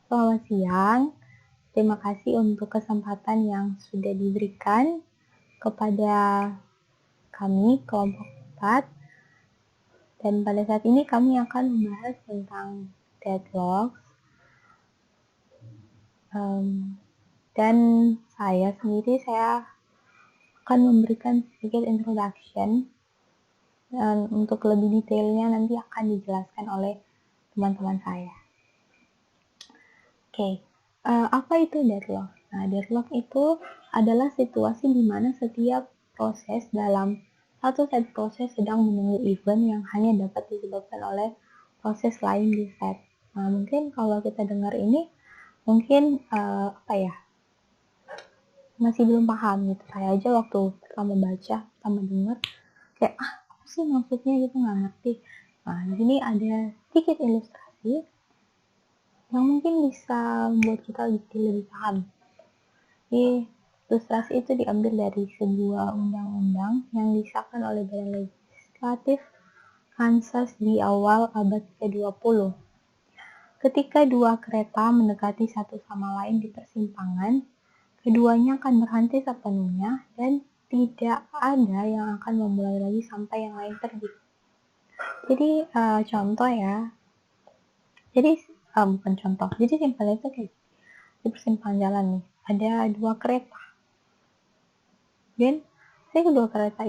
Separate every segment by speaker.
Speaker 1: Selamat siang. Terima kasih untuk kesempatan yang sudah diberikan kepada kami, kelompok 4. Dan pada saat ini kami akan membahas tentang deadlocks. Dan saya akan memberikan sedikit introduction. Dan untuk lebih detailnya nanti akan dijelaskan oleh teman-teman saya. Oke, apa itu deadlock? Nah, deadlock itu adalah situasi di mana setiap proses dalam satu set proses sedang menunggu event yang hanya dapat disebabkan oleh proses lain di set. Nah, mungkin kalau kita dengar ini, mungkin masih belum paham gitu. Saya aja waktu pertama baca, pertama dengar, kayak apa sih maksudnya gitu, nggak ngerti. Nah, di sini ada sedikit ilustrasi yang mungkin bisa membuat kita lebih paham. Jadi, ilustrasi itu diambil dari sebuah undang-undang yang disahkan oleh Badan Legislatif Kansas di awal abad ke-20. Ketika dua kereta mendekati satu sama lain di persimpangan, keduanya akan berhenti sepenuhnya dan tidak ada yang akan memulai lagi sampai yang lain pergi. Jadi contoh ya. Jadi bukan contoh. Jadi simpelnya itu kayak di persimpangan jalan nih, ada dua kereta. Dan ketika kedua kereta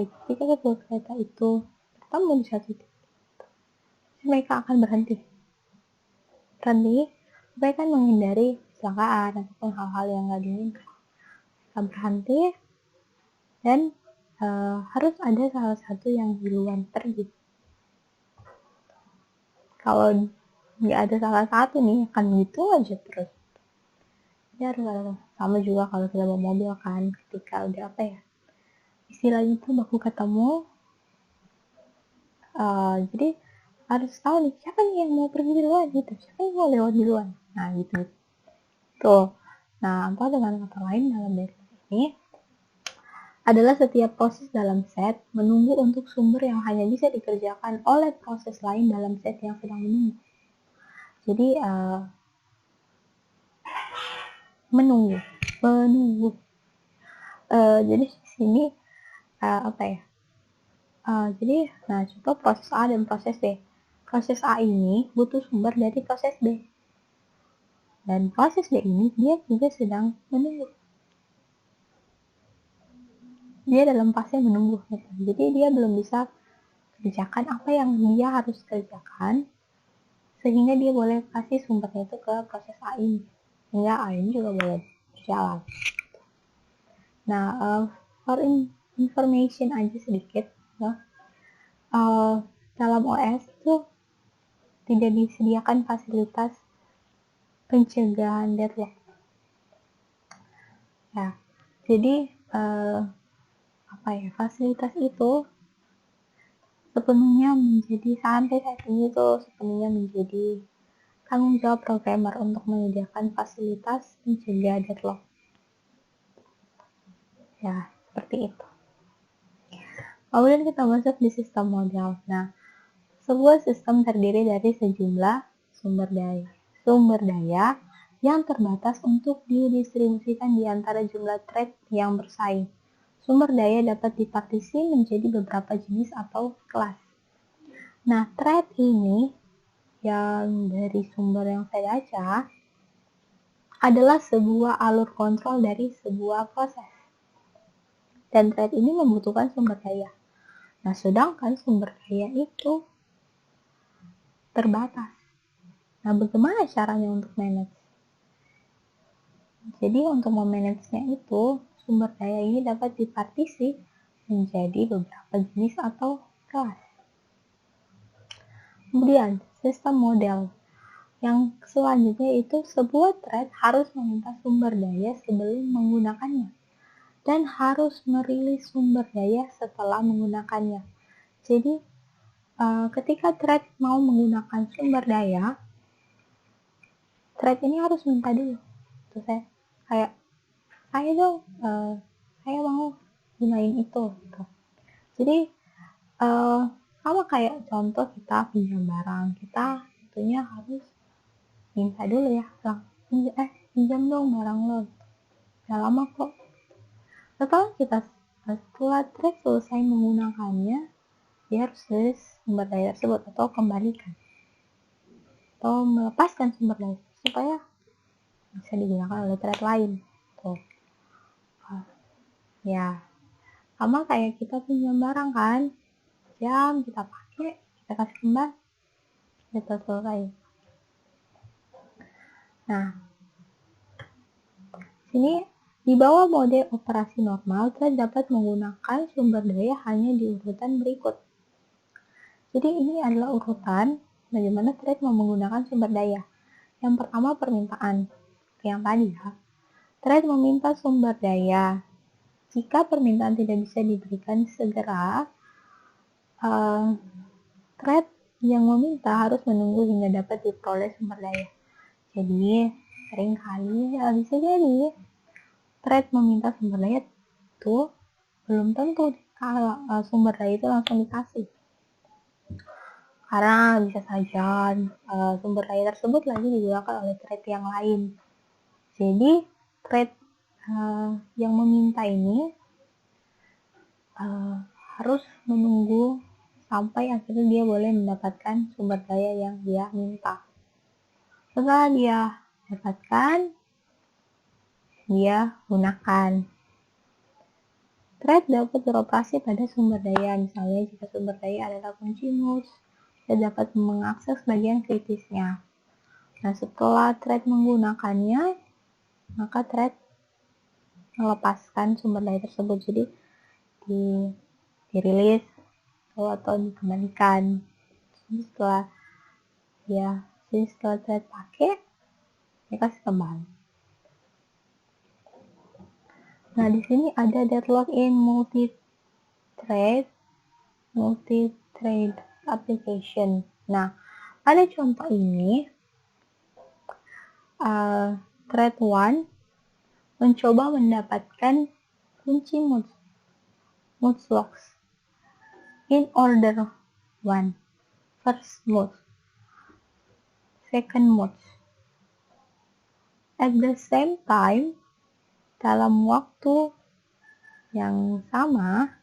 Speaker 1: itu bertemu di satu titik, mereka akan berhenti. Mereka akan menghindari kecelakaan ataupun hal-hal yang nggak diinginkan. Mereka berhenti dan harus ada salah satu yang duluan pergi. Kalau nggak ada salah satu nih, akan gitu aja terus. Jadi harus ada. Sama juga kalau kita bawa mobil kan, ketika udah istilahnya itu baku ketemu, jadi harus tahu nih siapa nih yang mau pergi duluan gitu, siapa yang mau lewat duluan. Nah gitu tuh. Nah, apa dengan kata lain dalam deadlock ini adalah setiap proses dalam set menunggu untuk sumber yang hanya bisa dikerjakan oleh proses lain dalam set yang sedang menunggu. Jadi menunggu. Jadi di sini jadi contoh proses A dan proses B. Proses A ini butuh sumber dari proses B. Dan proses B ini dia juga sedang menunggu. Dia dalam fase menunggu gitu. Jadi dia belum bisa kerjakan apa yang dia harus kerjakan sehingga dia boleh kasih sumbernya itu ke proses A ini. Sehingga A ini juga boleh berjalan. Nah, for information aja sedikit, ya. Dalam OS itu tidak disediakan fasilitas pencegahan deadlock. Ya, jadi fasilitas itu sepenuhnya menjadi tanggung jawab programmer untuk menyediakan fasilitas mencegah deadlock. Ya, seperti itu. Kemudian kita masuk di sistem model. Nah, sebuah sistem terdiri dari sejumlah sumber daya yang terbatas untuk didistribusikan di antara jumlah thread yang bersaing. Sumber daya dapat dipartisi menjadi beberapa jenis atau kelas. Nah, thread ini yang dari sumber yang saya baca adalah sebuah alur kontrol dari sebuah proses. Dan thread ini membutuhkan sumber daya. Nah, sedangkan sumber daya itu terbatas. Nah, bagaimana caranya untuk manage? Jadi, untuk memanagenya itu, sumber daya ini dapat dipartisi menjadi beberapa jenis atau kelas. Kemudian, sistem model. Yang selanjutnya itu sebuah thread harus meminta sumber daya sebelum menggunakannya dan harus merilis sumber daya setelah menggunakannya. Jadi, ketika thread mau menggunakan sumber daya, thread ini harus minta dulu. Terus saya mau gunain itu. Gitu. Jadi, sama kayak contoh kita pinjam barang, kita tentunya harus minta dulu ya, pinjam dong barang lo. Udah lama kok. Setelah thread selesai menggunakannya, dia harus rilis sumber daya tersebut atau kembalikan atau melepaskan sumber daya supaya bisa digunakan oleh thread lain. Tuh. Ya, sama kayak kita pinjam barang kan, kita pakai, kita kasih kembali, kita selesai. Nah, sini di bawah mode operasi normal, thread dapat menggunakan sumber daya hanya di urutan berikut. Jadi ini adalah urutan bagaimana thread mau menggunakan sumber daya. Yang pertama permintaan, yang tadi ya. Thread meminta sumber daya. Jika permintaan tidak bisa diberikan segera, thread yang meminta harus menunggu hingga dapat diperoleh sumber daya. Jadi, seringkali bisa jadi thread meminta sumber daya itu belum tentu kalau sumber daya itu langsung dikasih. Karena bisa saja sumber daya tersebut lagi digunakan oleh thread yang lain. Jadi, thread yang meminta ini harus menunggu sampai akhirnya dia boleh mendapatkan sumber daya yang dia minta. Setelah dia dapatkan, dia gunakan. Thread dapat beroperasi pada sumber daya, misalnya jika sumber daya adalah kunci mods, dia dapat mengakses bagian kritisnya. Nah, setelah thread menggunakannya, maka thread melepaskan sumber daya tersebut, jadi dirilis atau dikembalikan. Setelah thread pakai, dia kasih kembali. Nah, di sini ada deadlock in multi-thread application. Nah, pada contoh ini, thread 1 mencoba mendapatkan kunci mods locks in order 1, first mod, second mod. At the same time, dalam waktu yang sama,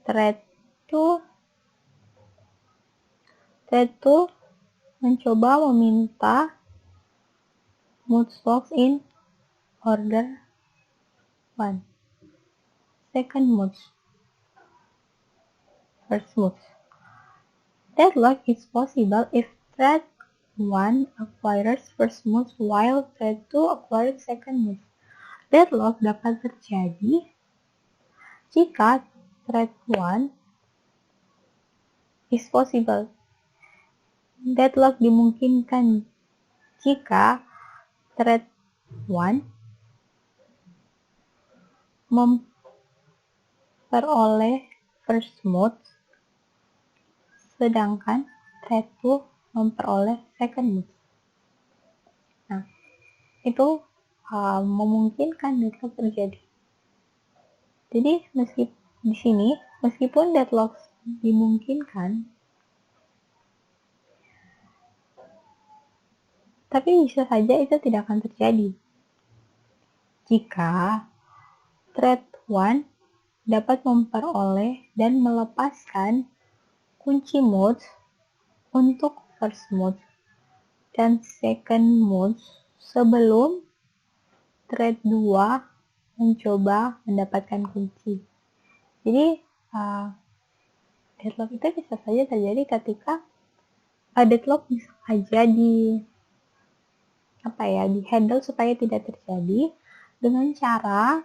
Speaker 1: thread 2 mencoba meminta mods locks in order 1, second mod, first mod. Deadlock is possible if thread 1 acquires first mod while thread 2 acquires second mod. Deadlock dapat terjadi jika thread 1 is possible. Deadlock dimungkinkan jika thread 1 memperoleh first mod, sedangkan thread 2 memperoleh second mod. Nah, itu memungkinkan deadlock terjadi. Jadi meskipun deadlock dimungkinkan, tapi bisa saja itu tidak akan terjadi jika thread 1 dapat memperoleh dan melepaskan kunci mod untuk first mod dan second mod sebelum thread 2 mencoba mendapatkan kunci. Jadi deadlock itu bisa saja terjadi ketika deadlock bisa saja di handle supaya tidak terjadi dengan cara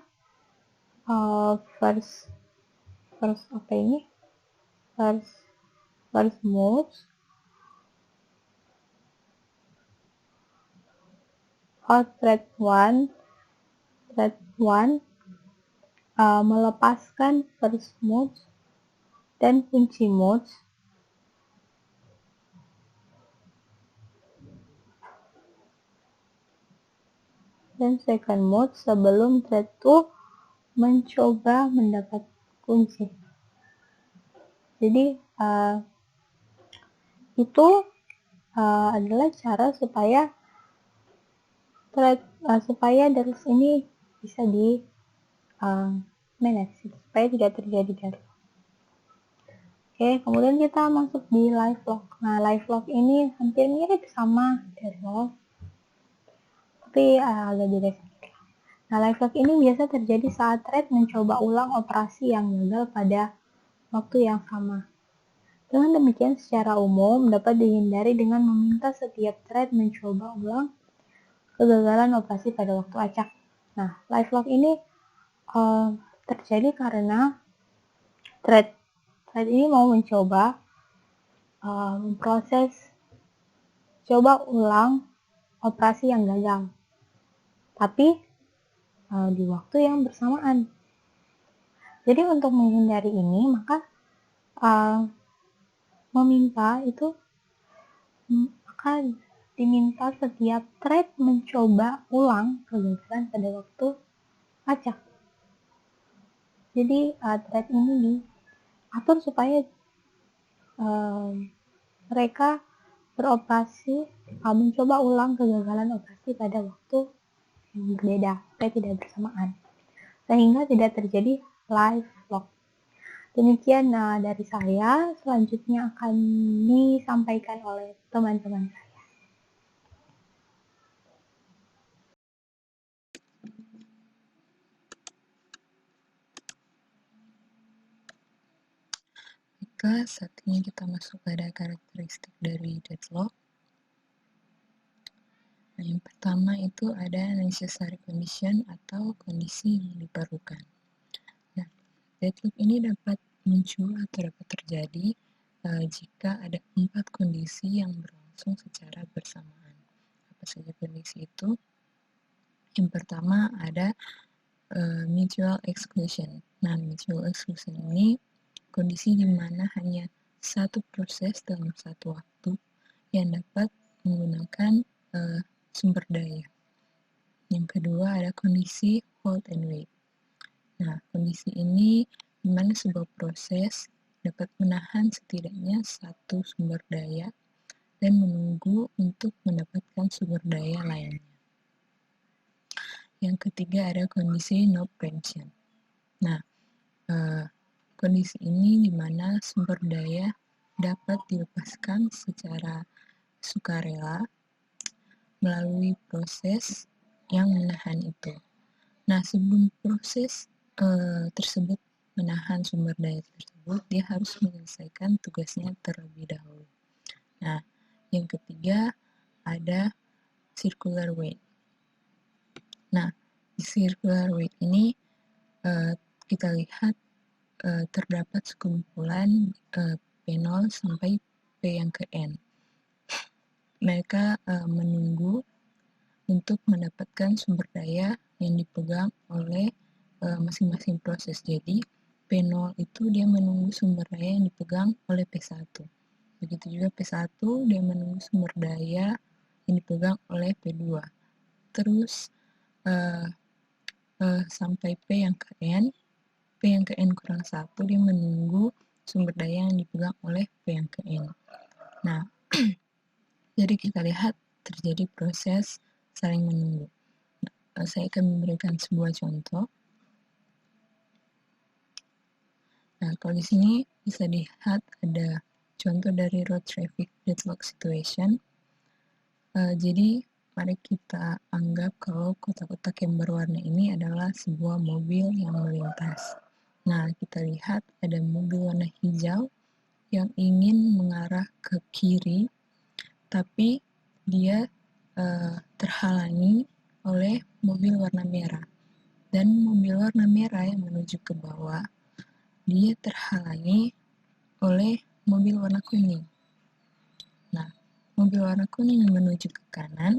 Speaker 1: first mode thread 1 melepaskan first mode dan kunci mode dan second mode sebelum thread 2 mencoba mendapat kunci. Jadi itu adalah cara supaya deadlock ini bisa di manage supaya tidak terjadi deadlock. Oke, kemudian kita masuk di live log. Nah, live log ini hampir mirip sama deadlock, tapi agak beda sedikit. Nah, live log ini biasa terjadi saat thread mencoba ulang operasi yang gagal pada waktu yang sama. Dengan demikian, secara umum dapat dihindari dengan meminta setiap thread mencoba ulang kegagalan operasi pada waktu acak. Nah, live log ini terjadi karena thread ini mau mencoba memproses coba ulang operasi yang gagal, tapi di waktu yang bersamaan. Jadi untuk menghindari ini, maka akan diminta setiap thread mencoba ulang kegagalan pada waktu acak. Jadi thread ini diatur supaya mereka beroperasi mencoba ulang kegagalan operasi pada waktu yang berbeda supaya tidak bersamaan sehingga tidak terjadi live log. Demikian dari saya, selanjutnya akan disampaikan oleh teman-teman saya.
Speaker 2: Maka saat ini kita masuk pada karakteristik dari deadlock. Nah, yang pertama itu ada necessary condition atau kondisi yang diperlukan. Nah, deadlock ini dapat muncul atau dapat terjadi jika ada 4 kondisi yang berlangsung secara bersamaan. Apa saja kondisi itu? Yang pertama ada mutual exclusion. Nah, mutual exclusion ini kondisi di mana hanya satu proses dalam satu waktu yang dapat menggunakan sumber daya. Yang kedua ada kondisi hold and wait. Nah, kondisi ini di mana sebuah proses dapat menahan setidaknya satu sumber daya dan menunggu untuk mendapatkan sumber daya lainnya. Yang ketiga ada kondisi no preemption. Nah, kondisi ini di mana sumber daya dapat dilepaskan secara sukarela melalui proses yang menahan itu. Nah, sebelum proses tersebut menahan sumber daya tersebut, dia harus menyelesaikan tugasnya terlebih dahulu. Nah, yang ketiga ada circular wait. Nah, di circular wait ini kita lihat terdapat sekumpulan P0 sampai P yang ke N. Mereka menunggu untuk mendapatkan sumber daya yang dipegang oleh masing-masing proses. Jadi, P0 itu dia menunggu sumber daya yang dipegang oleh P1. Begitu juga P1 dia menunggu sumber daya yang dipegang oleh P2. Terus sampai P yang ke N, P yang ke N kurang 1 dia menunggu sumber daya yang dipegang oleh P yang ke N. Nah, jadi kita lihat terjadi proses saling menunggu. Saya akan memberikan sebuah contoh. Nah, kalau di sini bisa dilihat ada contoh dari road traffic deadlock situation. Jadi mari kita anggap kalau kotak-kotak yang berwarna ini adalah sebuah mobil yang melintas. Nah, kita lihat ada mobil warna hijau yang ingin mengarah ke kiri, tapi dia terhalangi oleh mobil warna merah. Dan mobil warna merah yang menuju ke bawah, dia terhalangi oleh mobil warna kuning. Nah, mobil warna kuning yang menuju ke kanan,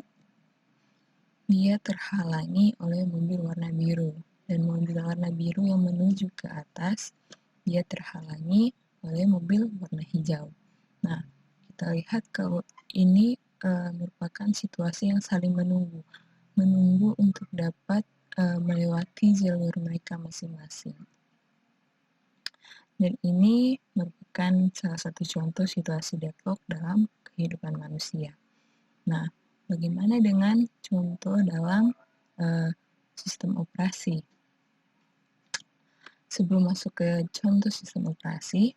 Speaker 2: dia terhalangi oleh mobil warna biru. Dan mobil warna biru yang menuju ke atas, dia terhalangi oleh mobil warna hijau. Nah, kita lihat kalau ini merupakan situasi yang saling menunggu untuk dapat melewati jalur mereka masing-masing. Dan ini merupakan salah satu contoh situasi deadlock dalam kehidupan manusia. Nah, bagaimana dengan contoh dalam sistem operasi? Sebelum masuk ke contoh sistem operasi,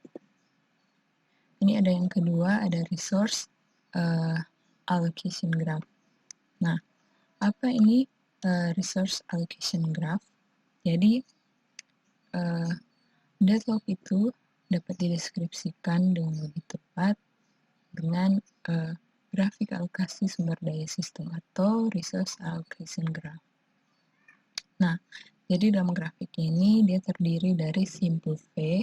Speaker 2: ini ada yang kedua, ada resource allocation graph. Nah, apa ini resource allocation graph? Jadi, deadlock itu dapat dideskripsikan dengan lebih tepat dengan grafik alokasi sumber daya sistem atau resource allocation graph. Nah, jadi dalam grafik ini dia terdiri dari simpul V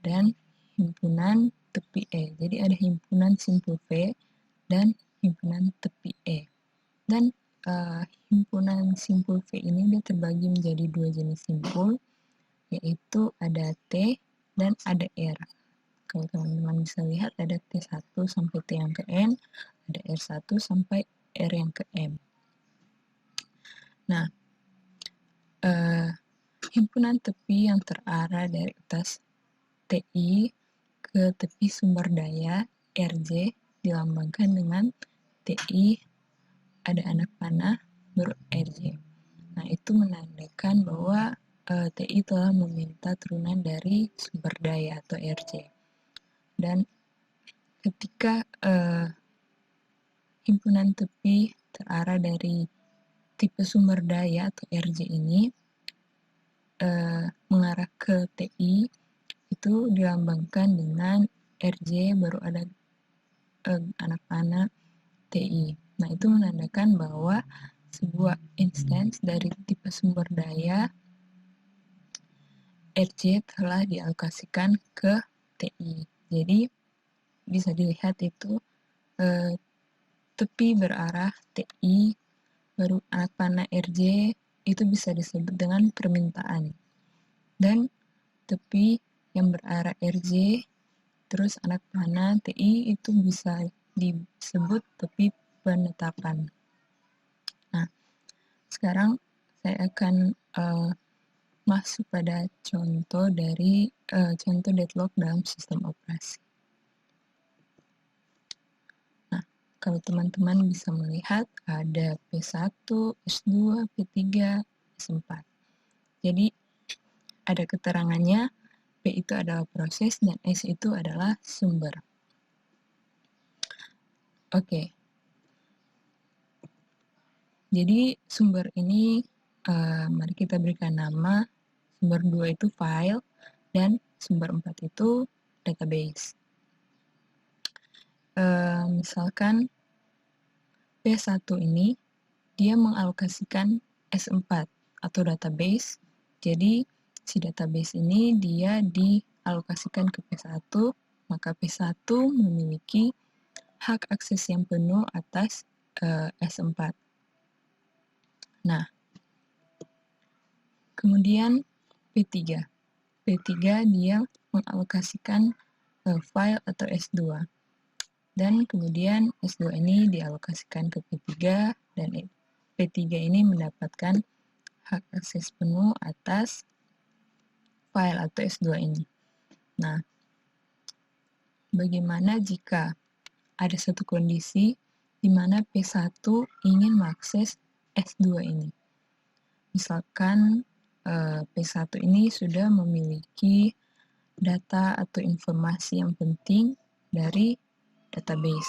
Speaker 2: dan himpunan tepi E. Jadi ada himpunan simpul V dan himpunan tepi E. Dan himpunan simpul V ini dia terbagi menjadi dua jenis simpul, yaitu ada T dan ada R. Kalau teman-teman bisa lihat ada T1 sampai T yang ke N, ada R1 sampai R yang ke M. Nah, himpunan tepi yang terarah dari atas TI ke tepi sumber daya RJ dilambangkan dengan TI ada anak panah baru RJ. Nah, itu menandakan bahwa TI telah meminta turunan dari sumber daya atau RJ. Dan ketika himpunan tepi terarah dari tipe sumber daya atau RJ ini mengarah ke TI, itu dilambangkan dengan RJ baru ada anak panah TI. Nah, itu menandakan bahwa sebuah instance dari tipe sumber daya RJ telah dialokasikan ke TI. Jadi, bisa dilihat itu tepi berarah TI baru anak panah RJ itu bisa disebut dengan permintaan. Dan tepi yang berarah RJ terus anak panah TI itu bisa disebut tepi penetapan. Nah, sekarang saya akan masuk pada contoh dari contoh deadlock dalam sistem operasi. Nah, kalau teman-teman bisa melihat ada P1, S2, P3, S4. Jadi ada keterangannya P itu adalah proses dan S itu adalah sumber. Oke. Jadi sumber ini mari kita berikan nama. Sumber 2 itu file dan sumber 4 itu database. Misalkan P1 ini dia mengalokasikan S4 atau database. Jadi si database ini dia dialokasikan ke P1, maka P1 memiliki hak akses yang penuh atas S4. Nah, kemudian P3. P3 dia mengalokasikan file atau S2. Dan kemudian S2 ini dialokasikan ke P3 dan P3 ini mendapatkan hak akses penuh atas file atau S2 ini. Nah, bagaimana jika ada satu kondisi di mana P1 ingin mengakses S2 ini? Misalkan P1 ini sudah memiliki data atau informasi yang penting dari database,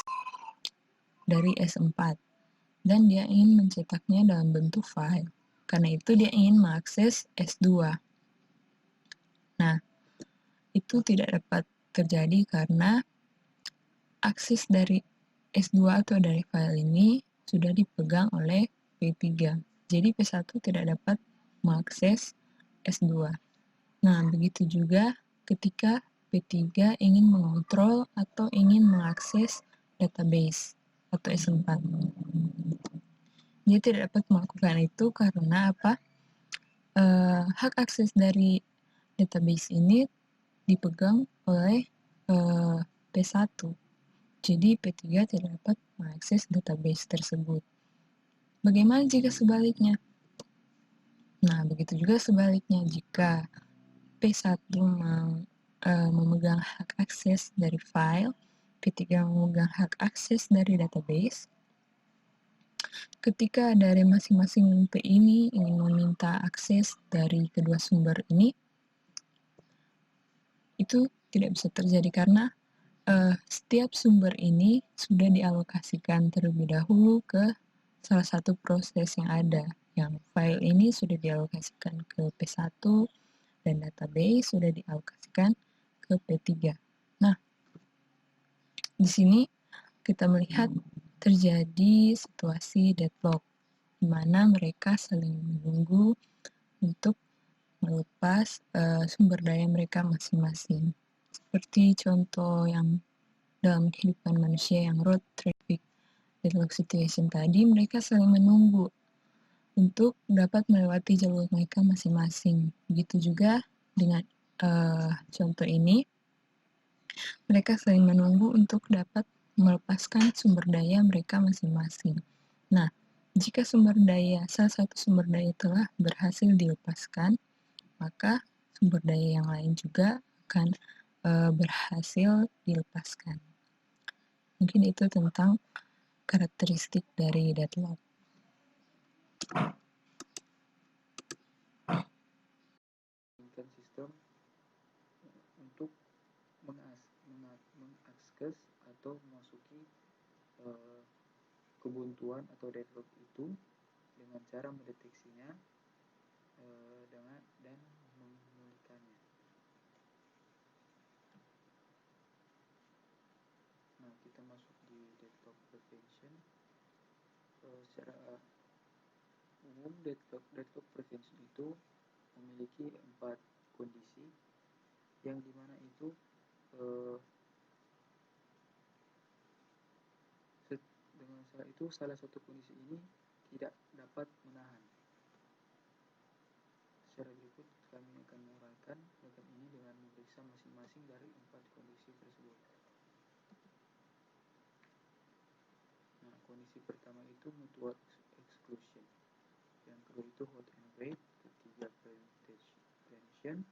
Speaker 2: dari S4, dan dia ingin mencetaknya dalam bentuk file. Karena itu dia ingin mengakses S2. Nah, itu tidak dapat terjadi karena akses dari S2 atau dari file ini sudah dipegang oleh P3. Jadi P1 tidak dapat mengakses S2. Nah, begitu juga ketika P3 ingin mengontrol atau ingin mengakses database atau S4. Dia tidak dapat melakukan itu karena apa? Hak akses dari database ini dipegang oleh P1. Jadi P3 tidak dapat mengakses database tersebut. Bagaimana jika sebaliknya? Nah, begitu juga sebaliknya jika P1 memegang hak akses dari file P3 memegang hak akses dari database. Ketika dari masing-masing P ini ingin meminta akses dari kedua sumber ini, itu tidak bisa terjadi karena setiap sumber ini sudah dialokasikan terlebih dahulu ke salah satu proses yang ada. Yang file ini sudah dialokasikan ke P1 dan database sudah dialokasikan ke P3. Nah, di sini kita melihat terjadi situasi deadlock, di mana mereka saling menunggu untuk melepas sumber daya mereka masing-masing. Seperti contoh yang dalam kehidupan manusia yang road traffic deadlock situation tadi, mereka saling menunggu untuk dapat melewati jalur mereka masing-masing. Begitu juga dengan contoh ini, mereka saling menunggu untuk dapat melepaskan sumber daya mereka masing-masing. Nah, jika salah satu sumber daya telah berhasil dilepaskan, maka sumber daya yang lain juga akan berhasil dilepaskan. Mungkin itu tentang karakteristik dari deadlock.
Speaker 3: Sistem untuk mengakses atau memasuki kebuntuan atau deadlock itu dengan cara mendeteksinya dan memulihkannya. Nah, kita masuk di deadlock prevention. Secara umum deadlock prevention itu memiliki 4 kondisi yang dimana itu dengan salah satu kondisi ini tidak dapat menahan. Secara berikut kami akan menguraikan bagian ini dengan memeriksa masing-masing dari 4 kondisi tersebut. Nah, kondisi pertama itu mutual exclusion, yang kedua itu hold and wait, ketiga prevention,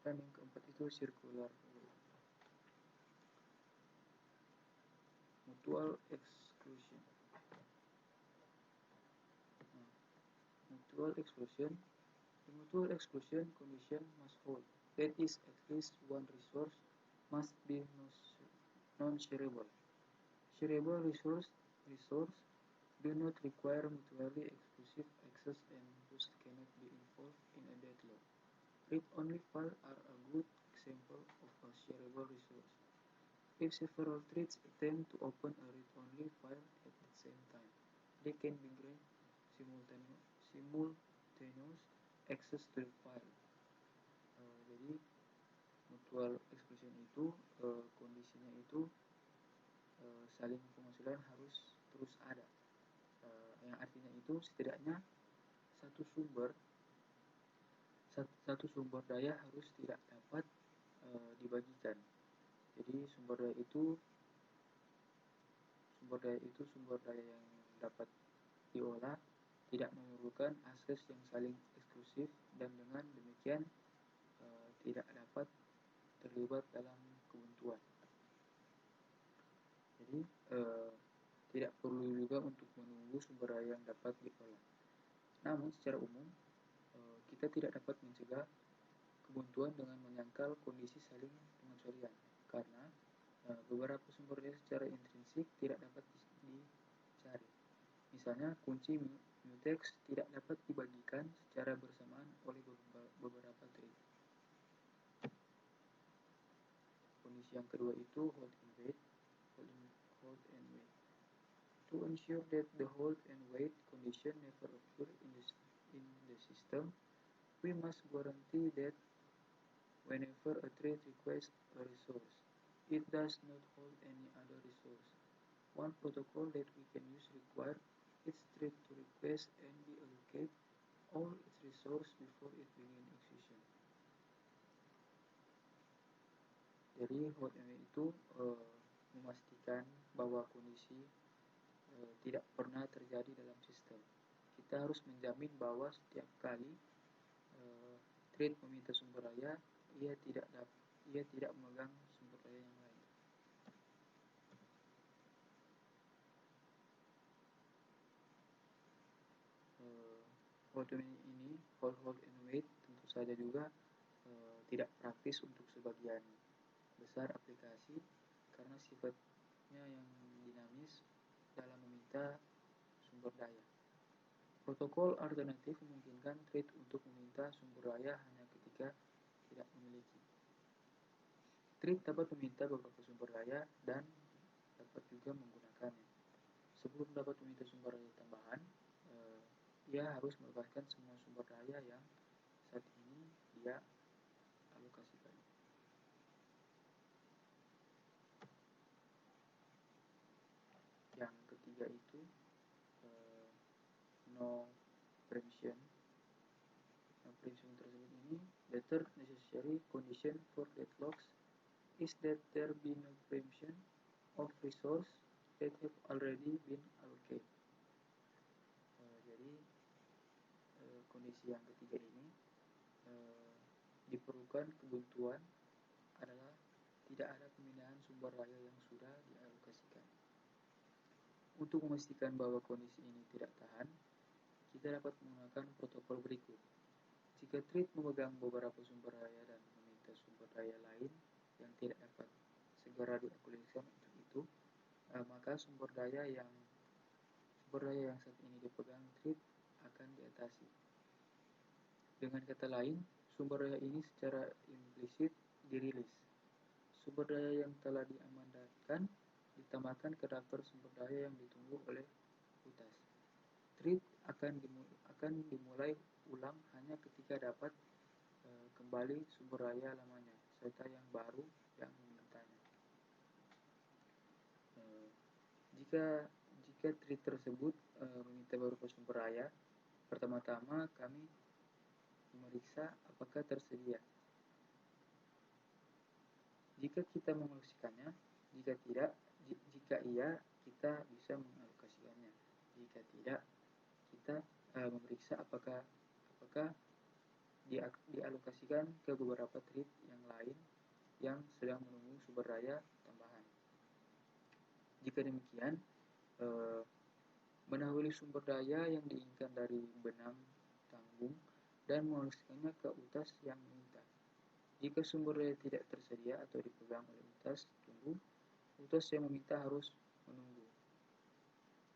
Speaker 3: dan yang keempat itu circular rule. Mutual exclusion. Nah, mutual exclusion. The mutual exclusion condition must hold. That is, at least one resource must be non-shareable. Shareable resource do not require mutually exclusive access and thus cannot be involved in a deadlock. Read-only files are a good example of a shareable resource. If several threads attempt to open a read-only file at the same time, they can be granted simultaneous access to the file. Jadi mutual exclusion itu kondisinya itu saling penghasilan harus terus ada, yang artinya itu setidaknya satu sumber daya harus tidak dapat dibagikan. Jadi sumber daya itu sumber daya yang dapat diolah tidak memerlukan akses yang saling eksklusif, dan dengan demikian tidak dapat terlibat dalam kebuntuan. Jadi tidak perlu juga untuk menunggu sumber daya yang dapat diolah. Namun secara umum kita tidak dapat mencegah kebuntuan dengan menyangkal kondisi saling pengecualian, karena beberapa sumber daya secara intrinsik tidak dapat dicari. Misalnya, kunci mutex tidak dapat dibagikan secara bersamaan oleh beberapa thread. Kondisi yang kedua itu hold and wait. To ensure that the hold and wait condition never occur in the system, we must guarantee that whenever a thread requests a resource, it does not hold any other resource. One protocol that we can use requires each thread to request and deallocate all its resource before it begins execution. Jadi hold and wait itu memastikan bahwa kondisi tidak pernah terjadi dalam sistem. Kita harus menjamin bahwa setiap kali thread meminta sumber daya, ia tidak memegang sumber daya yang lain. Automation ini whole and wait tentu saja juga tidak praktis untuk sebagian besar aplikasi karena sifatnya yang dinamis dalam meminta sumber daya. Protokol alternatif memungkinkan thread untuk meminta sumber daya hanya ketika tidak memiliki. Thread dapat meminta beberapa sumber daya dan dapat juga menggunakannya. Sebelum dapat meminta sumber daya tambahan, ia harus melepaskan semua sumber daya yang saat ini dia alokasikan. Yang ketiga itu no preemption. No preemption tersebut ini, the third necessary condition for deadlocks is that there be no preemption of resource that have already been allocated. Jadi kondisi yang ketiga ini diperlukan kebuntuan adalah tidak ada pemindahan sumber daya yang sudah dialokasikan. Untuk memastikan bahwa kondisi ini tidak tahan, kita dapat menggunakan protokol berikut. Jika thread memegang beberapa sumber daya dan meminta sumber daya lain yang tidak dapat segera dialokasikan untuk itu, maka sumber daya yang saat ini dipegang thread akan diatasi. Dengan kata lain, sumber daya ini secara implisit dirilis. Sumber daya yang telah diamanatkan ditambahkan ke daftar sumber daya yang ditunggu oleh utas. Thread akan dimulai ulang hanya ketika dapat kembali sumber daya lamanya serta yang baru yang memintanya. Jika thread tersebut meminta beberapa sumber daya, pertama-tama kami memeriksa apakah tersedia. Jika kita mengalokasikannya, jika iya, kita bisa mengalokasikannya. Jika tidak, kita memeriksa apakah dialokasikan ke beberapa thread yang lain yang sedang menunggu sumber daya tambahan. Jika demikian, mendahului sumber daya yang diinginkan dari benang tanggung dan mengalokasikannya ke utas yang meminta. Jika sumber daya tidak tersedia atau dipegang oleh utas tunggu, utas yang meminta harus menunggu.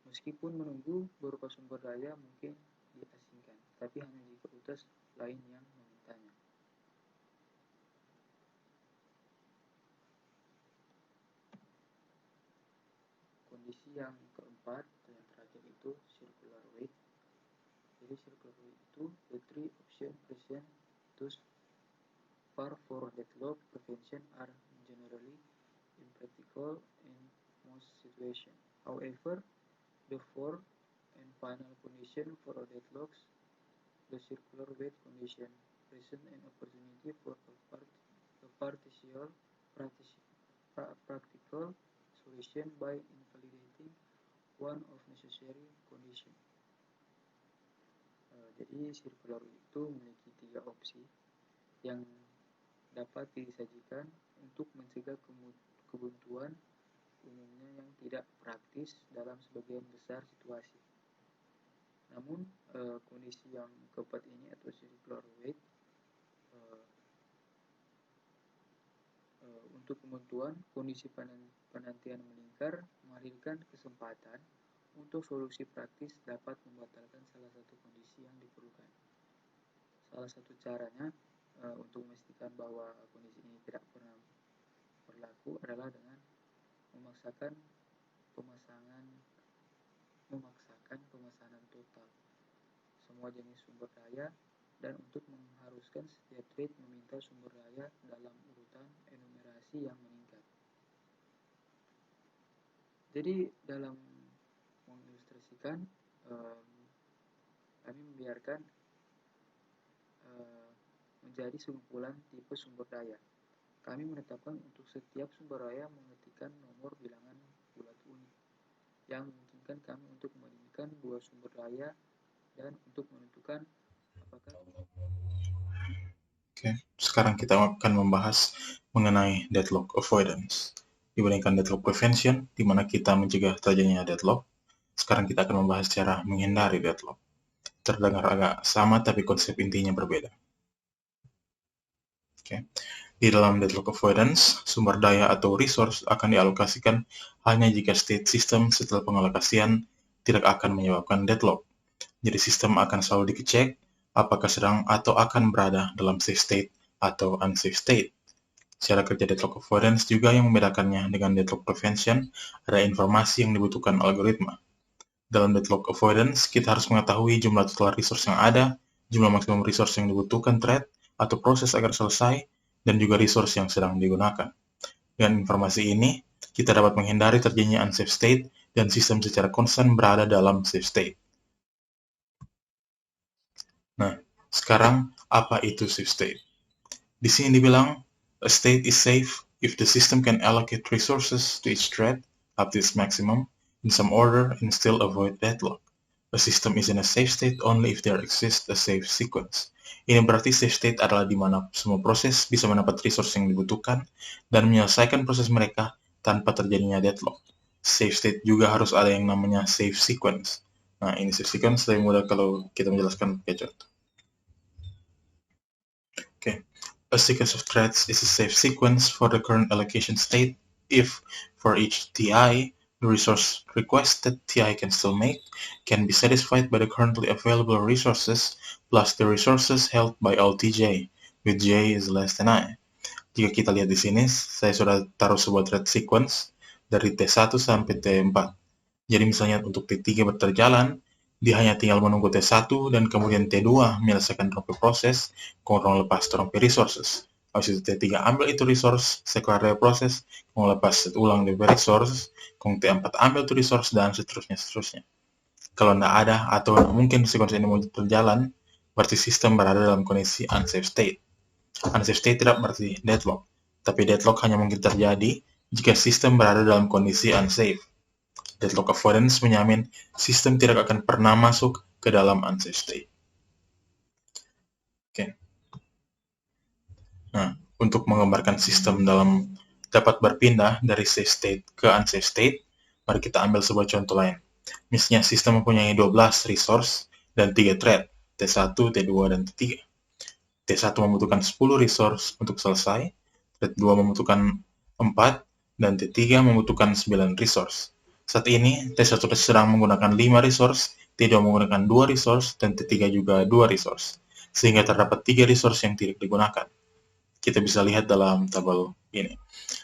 Speaker 3: Meskipun menunggu, beberapa sumber daya mungkin diasingkan, tapi hanya jika utas lain yang memintanya. Kondisi yang keempat, yang terakhir itu circular wait. Jadi circular wait itu the three options present thus far for deadlock prevention are generally impractical in most situations. However, the fourth and final condition for a deadlocks, the circular wait condition, present an opportunity for a practical solution by invalidating one of necessary condition. Jadi circular itu memiliki 3 opsi yang dapat disajikan untuk mencegah kebuntuan umumnya yang tidak praktis dalam sebagian besar situasi. Namun kondisi yang keempat ini atau circular wait untuk kebuntuan kondisi penantian melingkar menghadirkan kesempatan untuk solusi praktis dapat membatalkan salah satu kondisi yang diperlukan. Salah satu caranya untuk memastikan bahwa kondisi ini tidak pernah berlaku adalah dengan memaksakan pemasangan total semua jenis sumber daya dan untuk mengharuskan setiap thread meminta sumber daya dalam urutan enumerasi yang meningkat. Jadi dalam mengilustrasikan, kami membiarkan menjadi sekumpulan tipe sumber daya. Kami menetapkan untuk setiap sumber daya mengetikkan nomor bilangan bulat unik yang memungkinkan kami untuk membandingkan 2 sumber daya dan untuk menentukan apakah.
Speaker 4: Oke, sekarang kita akan membahas mengenai deadlock avoidance dibandingkan deadlock prevention, di mana kita mencegah terjadinya deadlock. Sekarang kita akan membahas cara menghindari deadlock. terdengar agak sama, tapi konsep intinya berbeda. Oke. Di dalam deadlock avoidance, sumber daya atau resource akan dialokasikan hanya jika state system setelah pengalokasian tidak akan menyebabkan deadlock. Jadi sistem akan selalu dicek apakah sedang atau akan berada dalam safe state atau unsafe state. Cara kerja deadlock avoidance juga yang membedakannya dengan deadlock prevention, ada informasi yang dibutuhkan algoritma. Dalam deadlock avoidance, kita harus mengetahui jumlah total resource yang ada, jumlah maksimum resource yang dibutuhkan thread atau proses agar selesai, dan juga resource yang sedang digunakan. Dengan informasi ini, kita dapat menghindari terjadinya unsafe state dan sistem secara konstan berada dalam safe state. Nah, sekarang apa itu safe state? Di sini dibilang, a state is safe if the system can allocate resources to each thread up to its maximum in some order and still avoid deadlock. A system is in a safe state only if there exists a safe sequence. Ini berarti safe state adalah di mana semua proses bisa mendapat resource yang dibutuhkan dan menyelesaikan proses mereka tanpa terjadinya deadlock. Safe state juga harus ada yang namanya safe sequence. Nah, ini safe sequence lebih mudah kalau kita menjelaskan pakai contoh. Okay. A sequence of threads is a safe sequence for the current allocation state if, for each TI, the resource request that TI can still make can be satisfied by the currently available resources plus the resources held by all TJ, with J is less than I. Jika kita lihat di sini, saya sudah taruh sebuah thread sequence dari T1 sampai T4. Jadi misalnya untuk T3 berjalan, dia hanya tinggal menunggu T1 dan kemudian T2 menyelesaikan rompe proses, kemudian lepas rompe resources. Habis itu T3 ambil itu resource, sekelar dari proses, kemudian lepas ulang dari resource, kemudian T4 ambil itu resource, dan seterusnya. Kalau tidak ada atau mungkin sequence ini mau berjalan, berarti sistem berada dalam kondisi unsafe state. Unsafe state tidak berarti deadlock, tapi deadlock hanya mungkin terjadi jika sistem berada dalam kondisi unsafe. Deadlock avoidance menjamin sistem tidak akan pernah masuk ke dalam unsafe state. Oke. Nah, untuk menggambarkan sistem dapat berpindah dari safe state ke unsafe state, mari kita ambil sebuah contoh lain. Misalnya sistem mempunyai 12 resource dan 3 thread, T1, T2, dan T3. T1 membutuhkan 10 resource untuk selesai, thread 2 membutuhkan 4, dan T3 membutuhkan 9 resource. Saat ini, T1 sedang menggunakan 5 resource, T2 menggunakan 2 resource, dan T3 juga 2 resource, sehingga terdapat 3 resource yang tidak digunakan. Kita bisa lihat dalam tabel ini.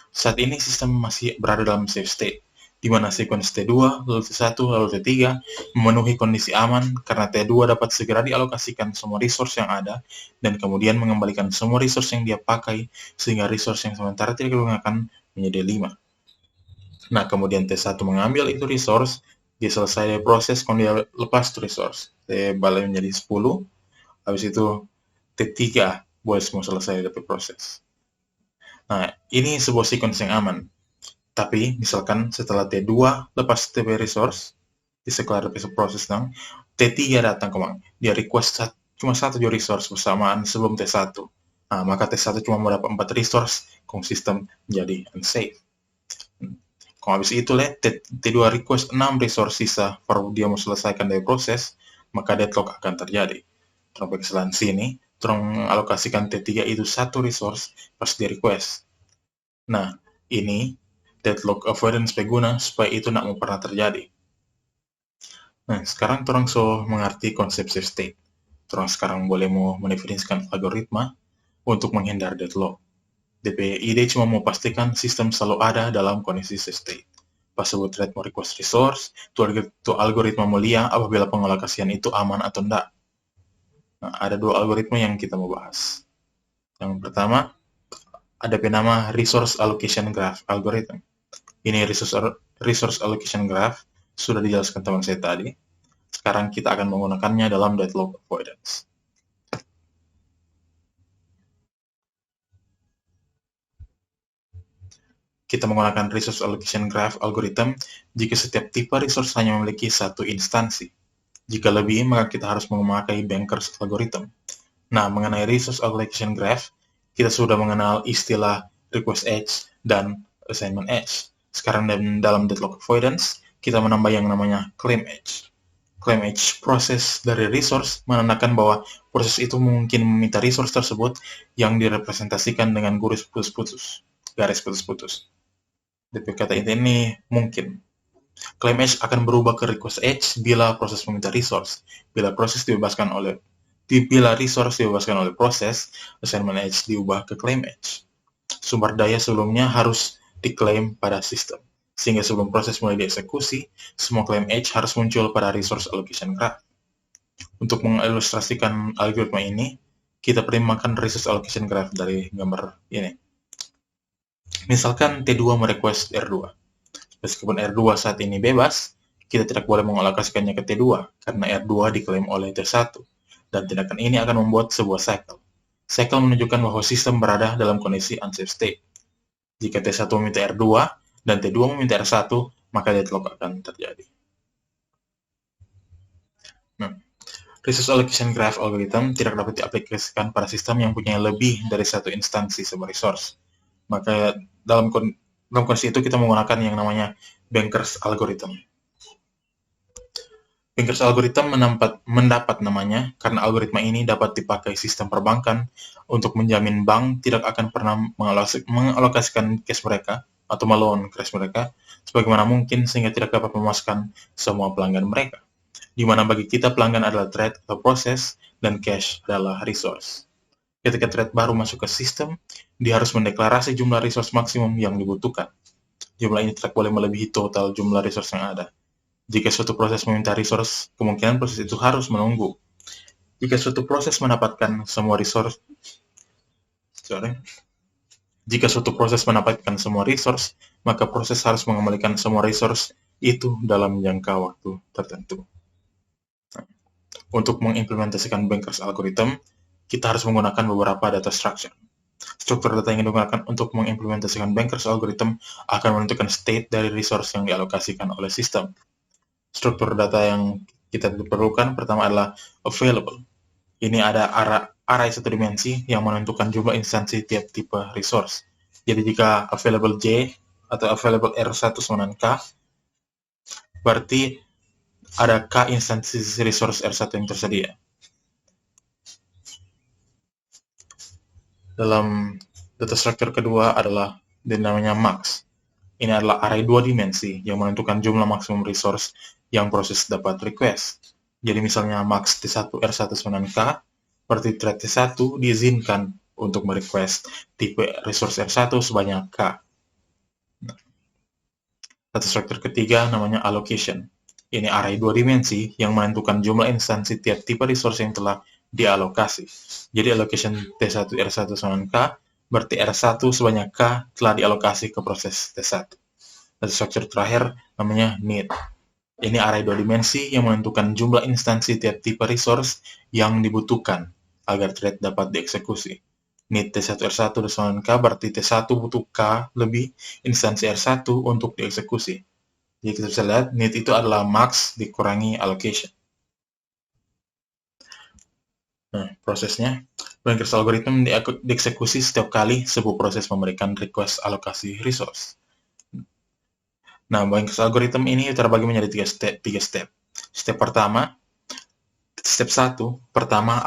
Speaker 4: Saat ini sistem masih berada dalam safe state, di mana sequence T2, lalu T1, lalu T3 memenuhi kondisi aman karena T2 dapat segera dialokasikan semua resource yang ada dan kemudian mengembalikan semua resource yang dia pakai sehingga resource yang sementara tidak digunakan menjadi 5. Nah, kemudian T1 mengambil itu resource, dia selesai dari proses, kemudian dia lepas itu resource. Dia balik menjadi 10, habis itu T3 boleh semua selesai dari proses. Nah, ini sebuah sequence yang aman. Tapi, misalkan setelah T2 lepas TP resource, di sekelar proses T3 datang kemana? Dia request cuma 1 resource bersamaan sebelum T1. Nah, maka T1 cuma mau dapat 4 resource, sistem menjadi unsafe. Kalau habis itu T2 request 6 resource sisa baru dia mau selesaikan dari proses, maka deadlock akan terjadi. Sampai kesalahan sini, tolong alokasikan T3 itu 1 resource pas di request. Nah, ini deadlock avoidance berguna supaya itu tidak mau pernah terjadi. Nah, sekarang orang mengerti konsep safe state. Orang sekarang boleh mau mendefinisikan algoritma untuk menghindar deadlock. DP ide cuma mau pastikan sistem selalu ada dalam kondisi safe state. Pas sebut thread mau request resource, itu algoritma mulia apabila pengalokasian itu aman atau tidak. Nah, ada 2 algoritma yang kita mau bahas. Yang pertama, ada nama resource allocation graph algorithm. Ini resource allocation graph sudah dijelaskan teman saya tadi. Sekarang kita akan menggunakannya dalam deadlock avoidance. Kita menggunakan resource allocation graph algorithm jika setiap tipe resource hanya memiliki 1 instansi. Jika lebih, maka kita harus memakai bankers algorithm. Nah, mengenai resource allocation graph, kita sudah mengenal istilah request edge dan assignment edge. Sekarang dalam deadlock avoidance, kita menambah yang namanya claim edge. Claim edge proses dari resource menandakan bahwa proses itu mungkin meminta resource tersebut yang direpresentasikan dengan garis putus-putus. DP kata ini mungkin. Claim edge akan berubah ke request edge bila proses meminta resource. Bila resource dibebaskan oleh proses, assignment edge diubah ke claim edge. Sumber daya sebelumnya harus diklaim pada sistem. Sehingga sebelum proses mulai dieksekusi, semua claim edge harus muncul pada resource allocation graph. Untuk mengilustrasikan algoritma ini, kita pertimbangkan resource allocation graph dari gambar ini. Misalkan T2 merequest R2. Meskipun R2 saat ini bebas, kita tidak boleh mengalokasikannya ke T2 karena R2 diklaim oleh T1. Dan tindakan ini akan membuat sebuah cycle. Cycle menunjukkan bahwa sistem berada dalam kondisi unsafe state. Jika T1 meminta R2 dan T2 meminta R1, maka deadlock akan terjadi. Resource allocation graph algorithm tidak dapat diaplikasikan pada sistem yang punya lebih dari satu instansi sebuah resource. Maka dalam kondisi itu kita menggunakan yang namanya Banker's algorithm. Banker's algorithm mendapat namanya karena algoritma ini dapat dipakai sistem perbankan untuk menjamin bank tidak akan pernah mengalokasikan cash mereka atau meloan cash mereka sebagaimana mungkin sehingga tidak dapat memuaskan semua pelanggan mereka. Di mana bagi kita pelanggan adalah thread atau proses dan cash adalah resource. Ketika thread baru masuk ke sistem, dia harus mendeklarasi jumlah resource maksimum yang dibutuhkan. Jumlah ini tidak boleh melebihi total jumlah resource yang ada. Jika suatu proses meminta resource, kemungkinan proses itu harus menunggu. Jika suatu proses mendapatkan semua resource, maka proses harus mengembalikan semua resource itu dalam jangka waktu tertentu. Untuk mengimplementasikan Banker's algorithm, kita harus menggunakan beberapa data structure. Struktur data yang digunakan untuk mengimplementasikan Banker's algorithm akan menentukan state dari resource yang dialokasikan oleh sistem. Struktur data yang kita perlukan pertama adalah available. Ini ada array satu dimensi yang menentukan jumlah instansi tiap tipe resource. Jadi jika available J atau available R1 sama dengan K, berarti ada K instansi resource R1 yang tersedia. Dalam data structure kedua adalah namanya max. Ini adalah array dua dimensi yang menentukan jumlah maksimum resource yang proses dapat request. Jadi misalnya max T1 R1 sama dengan K, berarti thread T1 diizinkan untuk merequest tipe resource R1 sebanyak K. Data structure ketiga namanya allocation. Ini array dua dimensi yang menentukan jumlah instansi tiap tipe resource yang telah dialokasi. Jadi allocation T1 R1 sama dengan K, berarti R1 sebanyak K telah dialokasi ke proses T1. Data structure terakhir namanya need. Ini array dua dimensi yang menentukan jumlah instansi tiap tipe resource yang dibutuhkan agar thread dapat dieksekusi. Need T1 R1 sama dengan K, berarti T1 butuh K lebih instansi R1 untuk dieksekusi. Jadi kita bisa lihat, need itu adalah max dikurangi allocation. Nah, prosesnya, Banker's algorithm dieksekusi setiap kali sebuah proses memberikan request alokasi resource. Nah, Banker's algorithm ini terbagi menjadi tiga step. Step 1,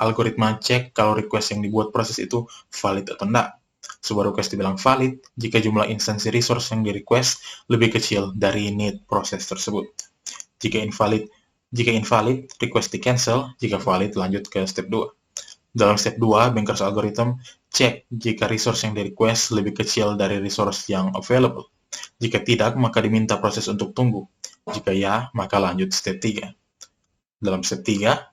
Speaker 4: algoritma cek kalau request yang dibuat proses itu valid atau tidak. Sebuah request dibilang valid jika jumlah instansi resource yang di-request lebih kecil dari need proses tersebut. Jika invalid, request di-cancel. Jika valid, lanjut ke step 2. Dalam step 2, Banker's algorithm cek jika resource yang di-request lebih kecil dari resource yang available. Jika tidak, maka diminta proses untuk tunggu. Jika ya, maka lanjut step 3. Dalam step 3,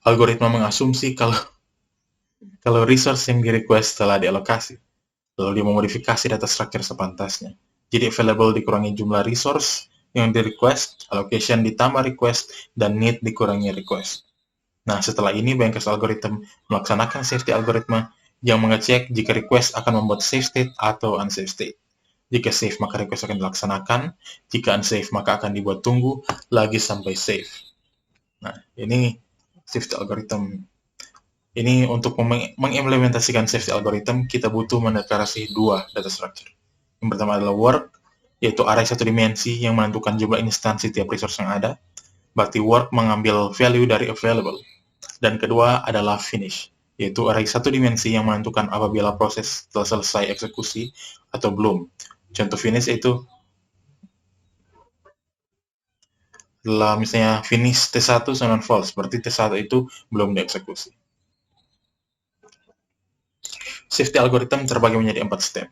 Speaker 4: algoritma mengasumsi kalau resource yang di-request telah dialokasi. Lalu dia memodifikasi data structure sepantasnya. Jadi available dikurangi jumlah resource yang di-request, allocation ditambah request, dan need dikurangi request. Nah, setelah ini Banker's algorithm melaksanakan safety algoritma yang mengecek jika request akan membuat safe state atau unsafe state. Jika safe, maka request akan dilaksanakan. Jika unsafe, maka akan dibuat tunggu lagi sampai safe. Nah, ini safety algorithm. Ini untuk mengimplementasikan safety algorithm, kita butuh mendeklarasi dua data structure. Yang pertama adalah work, yaitu array satu dimensi yang menentukan jumlah instansi tiap resource yang ada. berarti work mengambil value dari available. Dan kedua adalah finish, yaitu array satu dimensi yang menentukan apabila proses telah selesai eksekusi atau belum. Contoh finish itu adalah misalnya finish T1 sama false, berarti T1 itu belum dieksekusi. Safety algorithm terbagi menjadi 4 step.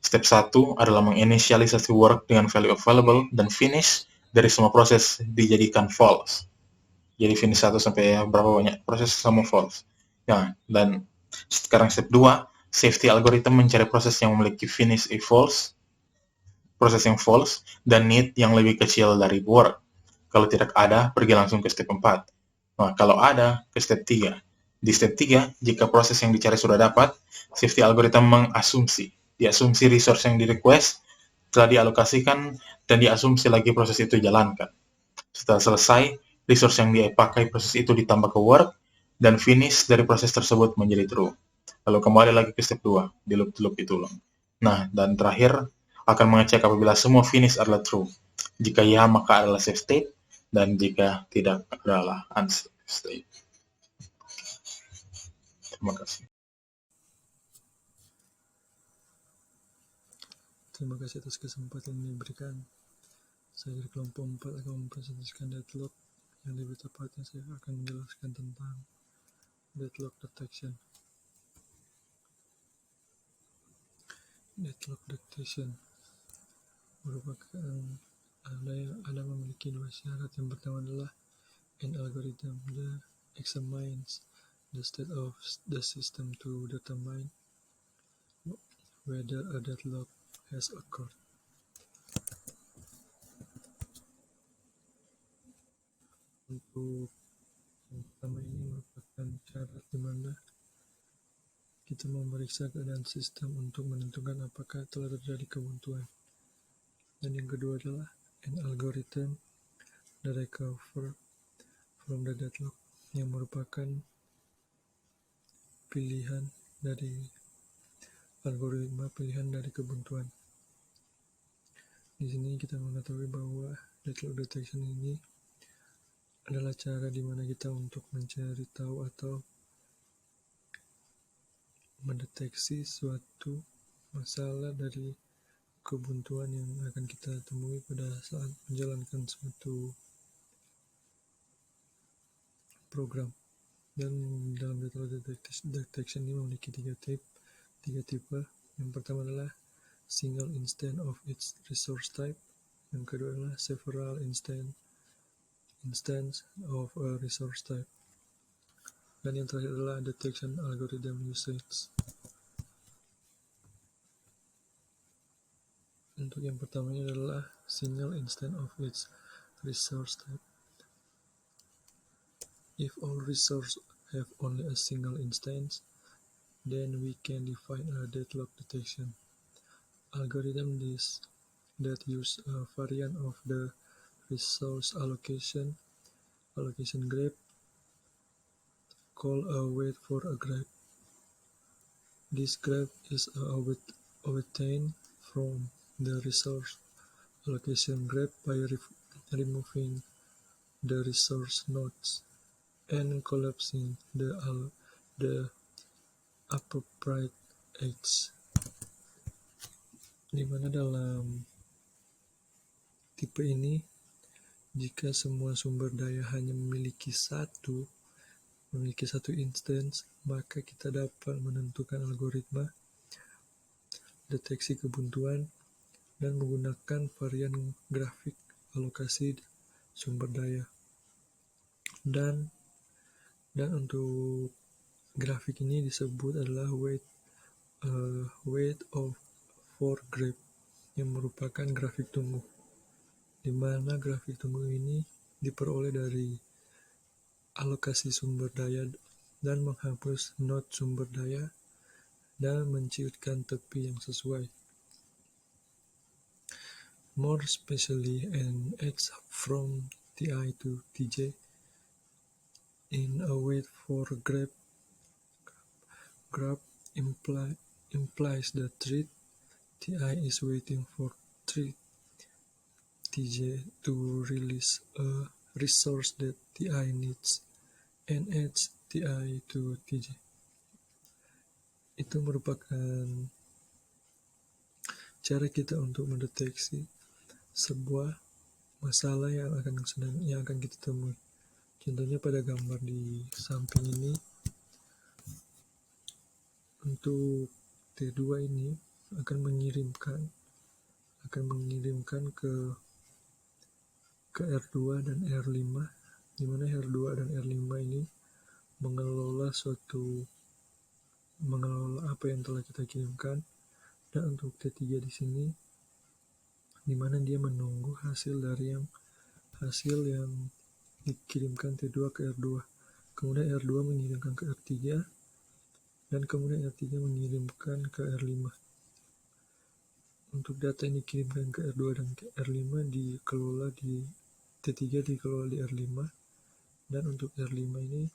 Speaker 4: Step 1 adalah menginisialisasi work dengan value available, dan finish dari semua proses dijadikan false. Jadi finish 1 sampai berapa banyak proses semua false. Ya, dan sekarang step 2, safety algorithm mencari proses yang memiliki finish false, proses yang false, dan need yang lebih kecil dari work. Kalau tidak ada, pergi langsung ke step 4. Nah, kalau ada, ke step 3. Di step 3, jika proses yang dicari sudah dapat, safety algorithm diasumsi resource yang di-request telah dialokasikan, dan diasumsi lagi proses itu jalankan. Setelah selesai, resource yang dipakai proses itu ditambah ke work, dan finish dari proses tersebut menjadi true. Lalu kembali lagi ke step 2, di loop itu ulang. Nah, dan terakhir, akan mengecek apabila semua finish adalah true. Jika ya, maka adalah safe state, dan jika tidak adalah unsafe state. Terima kasih.
Speaker 5: Terima kasih atas kesempatan yang diberikan. Saya dari kelompok 4 akan mempresentasikan deadlock. Yang lebih tepatnya saya akan menjelaskan tentang deadlock detection. Deadlock detection merupakan ada memiliki dua syarat. Yang pertama adalah an algorithm that examines the state of the system to determine whether a deadlock has occurred. Untuk yang pertama ini merupakan syarat di mana kita memeriksa keadaan sistem untuk menentukan apakah telah terjadi kebuntuan. Dan yang kedua adalah an algorithm that recover from the deadlock, yang merupakan pilihan dari kebuntuan. Di sini kita mengetahui bahwa deadlock detection ini adalah cara di mana kita untuk mencari tahu atau mendeteksi suatu masalah dari kebuntuan yang akan kita temui pada saat menjalankan suatu program. Dan dalam deadlock detection ini memiliki tiga tipe. Yang pertama adalah single instance of its resource type. Yang kedua adalah several instance of a resource type. Dan yang terakhir adalah detection algorithm usage. Untuk yang pertamanya adalah single instance of its resource type. If all resources have only a single instance, then we can define a deadlock detection algorithm that use a variant of the resource allocation graph called a wait for a graph. This graph is obtained from the resource allocation graph by removing the resource nodes and collapsing the appropriate edge. Di mana dalam tipe ini, jika semua sumber daya hanya memiliki satu instance, maka kita dapat menentukan algoritma deteksi kebuntuan dan menggunakan varian grafik alokasi sumber daya. Dan untuk grafik ini disebut adalah wait for graph, yang merupakan grafik tunggu, di mana grafik tunggu ini diperoleh dari alokasi sumber daya dan menghapus node sumber daya dan menciutkan tepi yang sesuai. More especially an edge from Ti to Tj in a wait for graph implies that thread Ti is waiting for thread Tj to release a resource that TI needs and adds TI to TJ. Itu merupakan cara kita untuk mendeteksi sebuah masalah yang akan kita temui. Contohnya pada gambar di samping ini, untuk T2 ini akan mengirimkan ke R2 dan R5, di mana R2 dan R5 ini mengelola apa yang telah kita kirimkan, dan untuk T3 di sini di mana dia menunggu hasil yang dikirimkan T2 ke R2. Kemudian R2 mengirimkan ke R3 dan kemudian R3 mengirimkan ke R5. Untuk data yang dikirimkan ke R2 dan ke R5 dikelola di T3 dikelola di R5, dan untuk R5 ini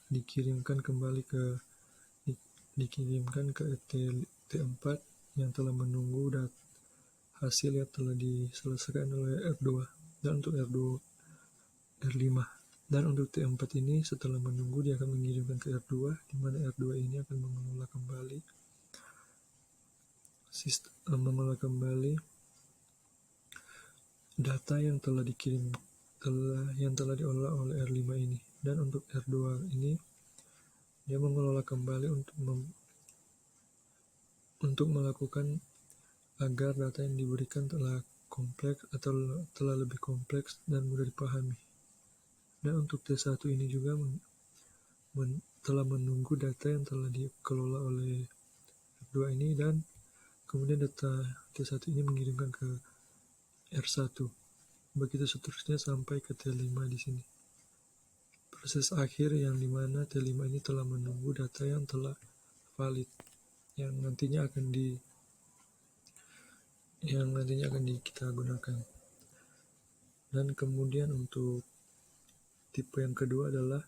Speaker 5: dikirimkan ke T4 yang telah menunggu hasil yang telah diselesaikan oleh R2, dan untuk R5. Dan untuk T4 ini setelah menunggu dia akan mengirimkan ke R2, di mana R2 ini akan mengelola kembali data yang telah diolah oleh R5 ini. Dan untuk R2 ini dia mengelola kembali untuk melakukan agar data yang diberikan telah kompleks atau telah lebih kompleks dan mudah dipahami. Dan untuk T1 ini juga telah menunggu data yang telah dikelola oleh R2 ini, dan kemudian data T1 ini mengirimkan ke R1. Begitu seterusnya sampai ke T5 di sini. Proses akhir yang dimana T5 ini telah menunggu data yang telah valid, yang nantinya akan kita gunakan. Dan kemudian untuk tipe yang kedua adalah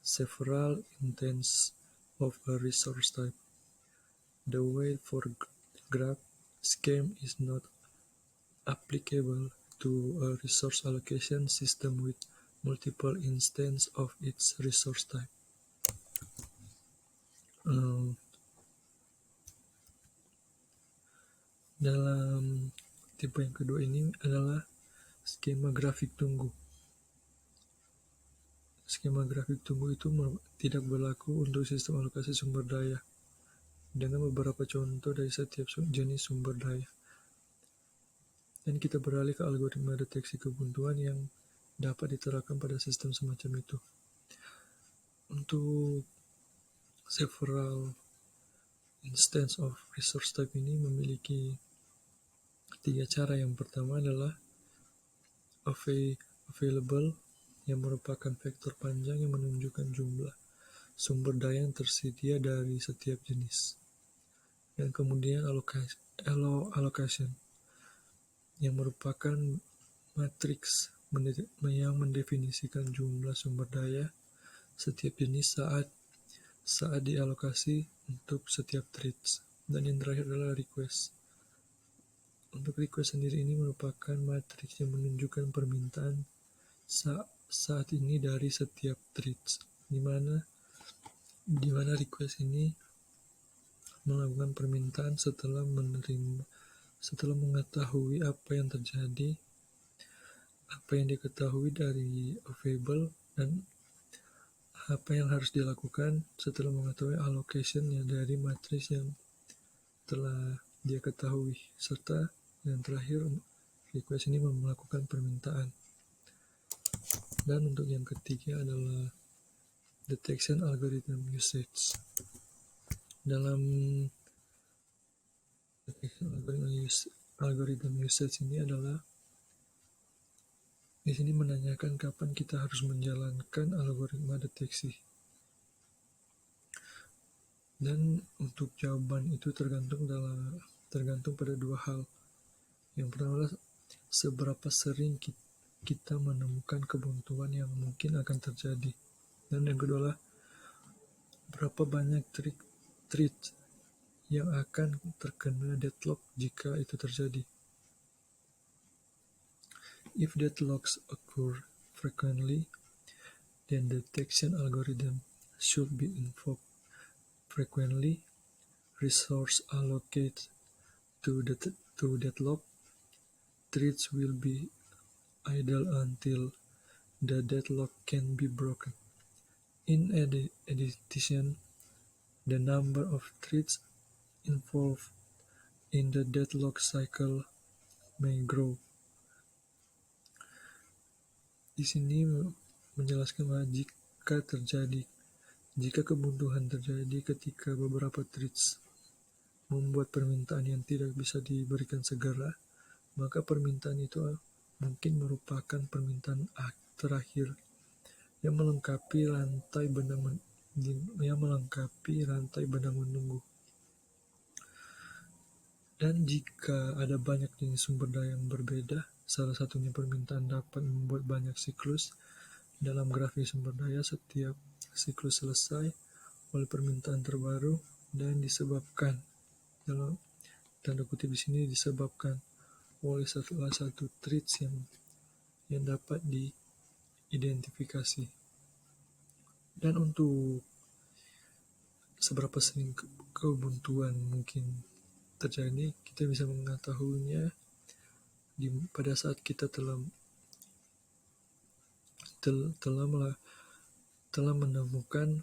Speaker 5: several intents of a resource type. The way for graph scheme is not applicable to a resource allocation system with multiple instances of its resource type. Dalam tipe yang kedua ini adalah skema grafik tunggu. Skema grafik tunggu itu tidak berlaku untuk sistem alokasi sumber daya, dengan beberapa contoh dari setiap jenis sumber daya. Dan kita beralih ke algoritma deteksi kebuntuan yang dapat diterapkan pada sistem semacam itu. Untuk several instance of resource type ini memiliki 3 cara. Yang pertama adalah available, yang merupakan vektor panjang yang menunjukkan jumlah sumber daya yang tersedia dari setiap jenis. Dan kemudian allocation, yang merupakan matriks yang mendefinisikan jumlah sumber daya setiap jenis saat dialokasi untuk setiap threads. Dan yang terakhir adalah request. Untuk request sendiri ini merupakan matriks yang menunjukkan permintaan saat ini dari setiap threads, di mana request ini melakukan permintaan setelah mengetahui apa yang terjadi, apa yang diketahui dari available, dan apa yang harus dilakukan setelah mengetahui allocation-nya dari matriks yang telah dia ketahui, serta yang terakhir request ini melakukan permintaan. Dan untuk yang ketiga adalah detection algorithm usage. Dalam algorithm usage ini adalah di sini menanyakan kapan kita harus menjalankan algoritma deteksi. Dan untuk jawaban itu tergantung pada 2 hal. Yang pertama adalah seberapa sering kita menemukan kebuntuan yang mungkin akan terjadi. Dan yang kedua adalah berapa banyak threads yang akan terkena deadlock jika itu terjadi. If deadlocks occur frequently, then the detection algorithm should be invoked frequently. Resource allocated to deadlock threads will be idle until the deadlock can be broken. In addition, the number of threads involved in the deadlock cycle may grow. Di sini menjelaskan bahwa jika kebuntuan terjadi ketika beberapa threads membuat permintaan yang tidak bisa diberikan segera, maka permintaan itu mungkin merupakan permintaan terakhir yang melengkapi rantai benang menunggu. Dan jika ada banyak jenis sumber daya yang berbeda, salah satunya permintaan dapat membuat banyak siklus. Dalam grafik sumber daya, setiap siklus selesai oleh permintaan terbaru dan disebabkan, dalam tanda kutip di sini, disebabkan oleh salah satu threads yang dapat diidentifikasi. Dan untuk seberapa sering kebuntuan mungkin terjadi, kita bisa mengetahuinya pada saat kita telah menemukan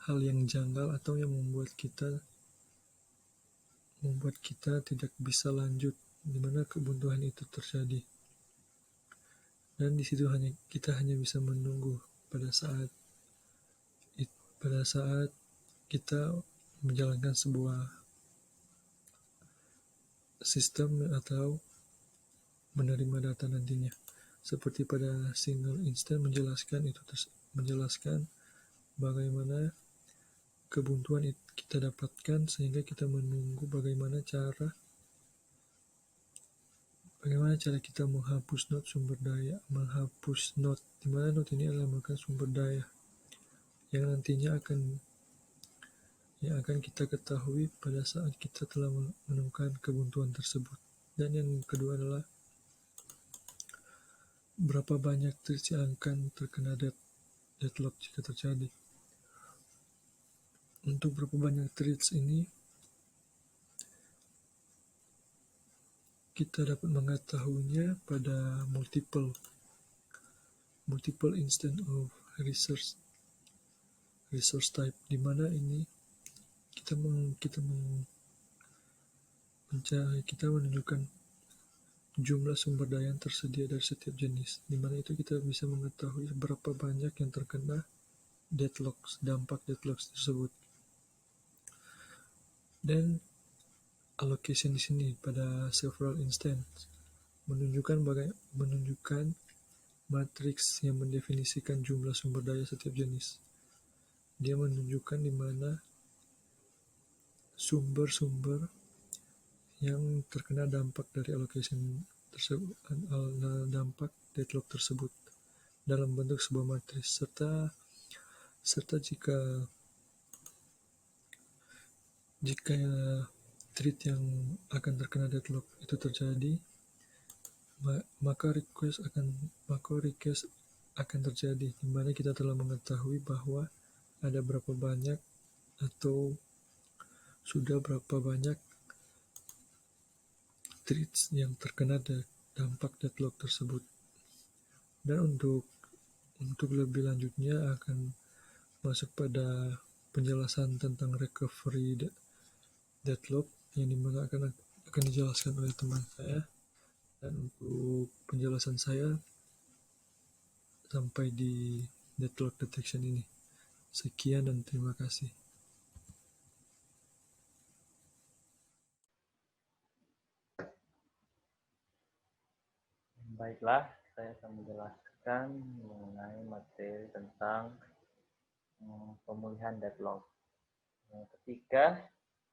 Speaker 5: hal yang janggal atau yang membuat kita tidak bisa lanjut, di mana kebuntuan itu terjadi. Dan di situ kita hanya bisa menunggu pada saat kita menjalankan sebuah sistem atau menerima data nantinya. Seperti pada single instance menjelaskan bagaimana kebuntuan kita dapatkan, sehingga kita menunggu bagaimana cara kita menghapus node sumber daya, di mana node ini adalah merupakan sumber daya yang nantinya akan kita ketahui pada saat kita telah menemukan kebuntuan tersebut. Dan yang kedua adalah berapa banyak threads yang akan terkena deadlock jika terjadi. Untuk berapa banyak threads ini, kita dapat mengetahuinya pada multiple instance of resource type, di mana ini kita menunjukkan jumlah sumber daya yang tersedia dari setiap jenis, di mana itu kita bisa mengetahui berapa banyak yang terkena dampak deadlock tersebut. Dan allocation di sini pada several instance menunjukkan matriks yang mendefinisikan jumlah sumber daya setiap jenis. Dia menunjukkan di mana sumber-sumber yang terkena dampak dari allocation tersebut, dampak deadlock tersebut, dalam bentuk sebuah matriks, serta jika thread yang akan terkena deadlock itu terjadi, maka request akan terjadi, di mana kita telah mengetahui bahwa ada berapa banyak atau sudah berapa banyak threads yang terkena dampak deadlock tersebut. Dan untuk lebih lanjutnya akan masuk pada penjelasan tentang recovery deadlock, yang dimana akan dijelaskan oleh teman saya. Dan untuk penjelasan saya sampai di deadlock detection ini. Sekian dan terima kasih.
Speaker 6: Baiklah, saya akan menjelaskan mengenai materi tentang pemulihan deadlock. Ketika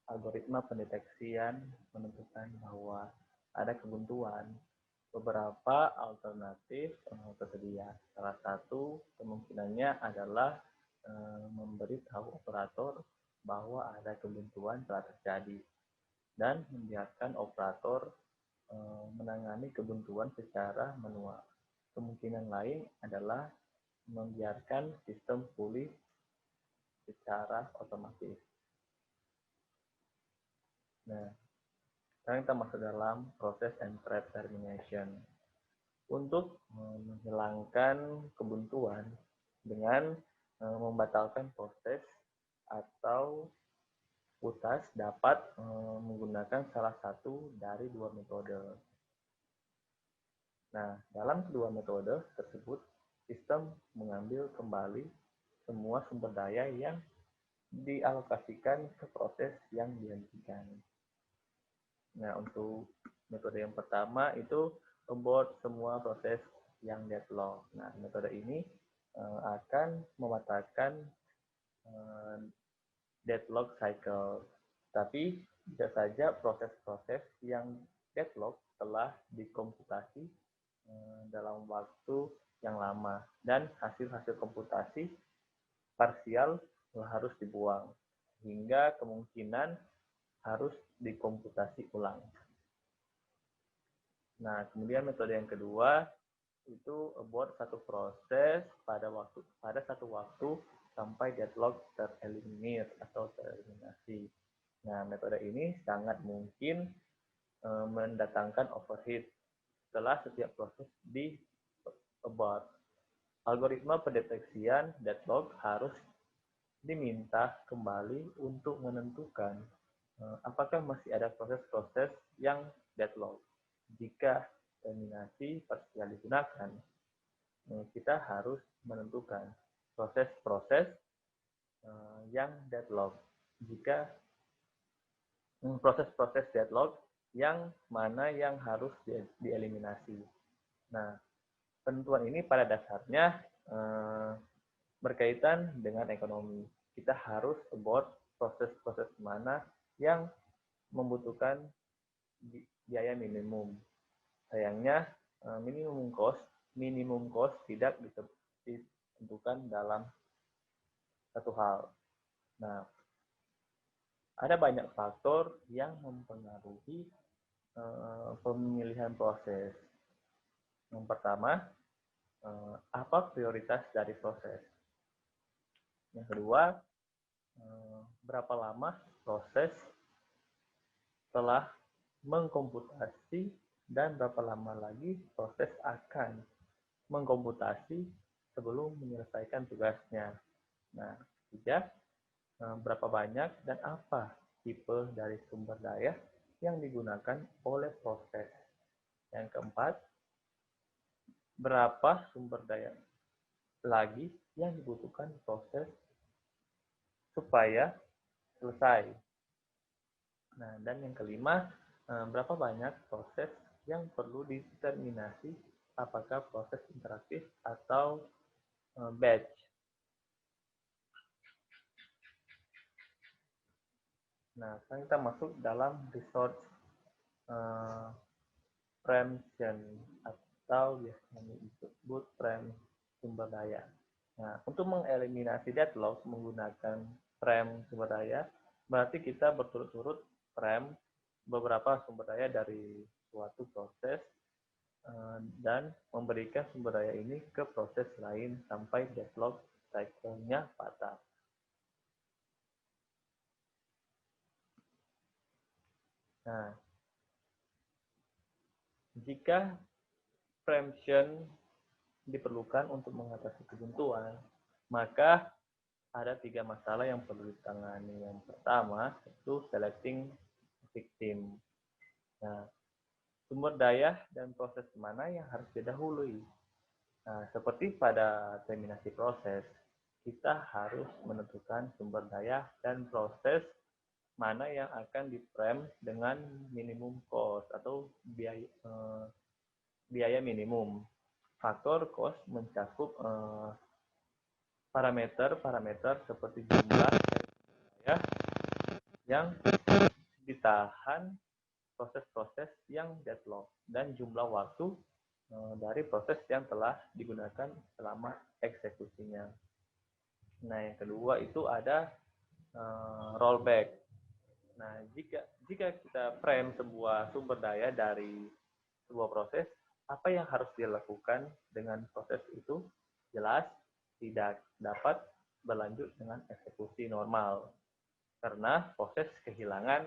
Speaker 6: algoritma pendeteksian menentukan bahwa ada kebuntuan, beberapa alternatif tersedia. Salah satu kemungkinannya adalah memberitahu operator bahwa ada kebuntuan telah terjadi dan membiarkan operator menangani kebuntuan secara manual. Kemungkinan lain adalah membiarkan sistem pulih secara otomatis. Nah, sekarang kita masuk dalam proses and thread termination. Untuk menghilangkan kebuntuan dengan membatalkan proses atau utas dapat menggunakan salah satu dari dua metode. Nah, dalam kedua metode tersebut, sistem mengambil kembali semua sumber daya yang dialokasikan ke proses yang dihentikan. Nah, untuk metode yang pertama itu abort semua proses yang deadlock. Nah, metode ini akan mematahkan deadlock cycle. Tapi bisa saja proses-proses yang deadlock telah dikomputasi dalam waktu yang lama dan hasil-hasil komputasi parsial harus dibuang hingga kemungkinan harus dikomputasi ulang. Nah, kemudian metode yang kedua itu abort satu proses pada satu waktu sampai deadlock tereliminir atau tereliminasi. Nah, metode ini sangat mungkin mendatangkan overheat setelah setiap proses di abort. Algoritma pendeteksian deadlock harus diminta kembali untuk menentukan apakah masih ada proses-proses yang deadlock. Jika terminasi parsial digunakan, kita harus menentukan proses-proses yang deadlock. Jika proses-proses deadlock yang mana yang harus dieliminasi. Nah, penentuan ini pada dasarnya berkaitan dengan ekonomi. Kita harus abort proses-proses mana yang membutuhkan biaya minimum. Sayangnya minimum cost tidak ditentukan dalam satu hal. Nah, ada banyak faktor yang mempengaruhi pemilihan proses. Yang pertama, apa prioritas dari proses? Yang kedua, berapa lama proses telah mengkomputasi dan berapa lama lagi proses akan mengkomputasi sebelum menyelesaikan tugasnya. Nah, ketiga, berapa banyak dan apa tipe dari sumber daya yang digunakan oleh proses. Yang keempat, berapa sumber daya lagi yang dibutuhkan proses supaya selesai. Nah, dan yang kelima, berapa banyak proses yang perlu diterminasi, apakah proses interaktif atau batch. Nah, sekarang kita masuk dalam resource preemption atau biasanya disebut prem sumber daya. Nah, untuk mengeliminasi deadlock menggunakan prem sumber daya, berarti kita berturut-turut prem beberapa sumber daya dari suatu proses dan memberikan sumber daya ini ke proses lain sampai deadlock cycle-nya patah. Nah, jika preemption diperlukan untuk mengatasi kebuntuan, maka ada 3 masalah yang perlu ditangani. Yang pertama itu selecting victim. Nah, sumber daya dan proses mana yang harus didahului. Nah, seperti pada terminasi proses, kita harus menentukan sumber daya dan proses mana yang akan di-prem dengan minimum cost atau biaya minimum. Faktor cost mencakup parameter-parameter seperti jumlah daya yang ditahan proses-proses yang deadlock dan jumlah waktu dari proses yang telah digunakan selama eksekusinya. Nah, yang kedua itu ada rollback. Nah, jika kita frame sebuah sumber daya dari sebuah proses, apa yang harus dilakukan dengan proses itu jelas tidak dapat berlanjut dengan eksekusi normal. Karena proses kehilangan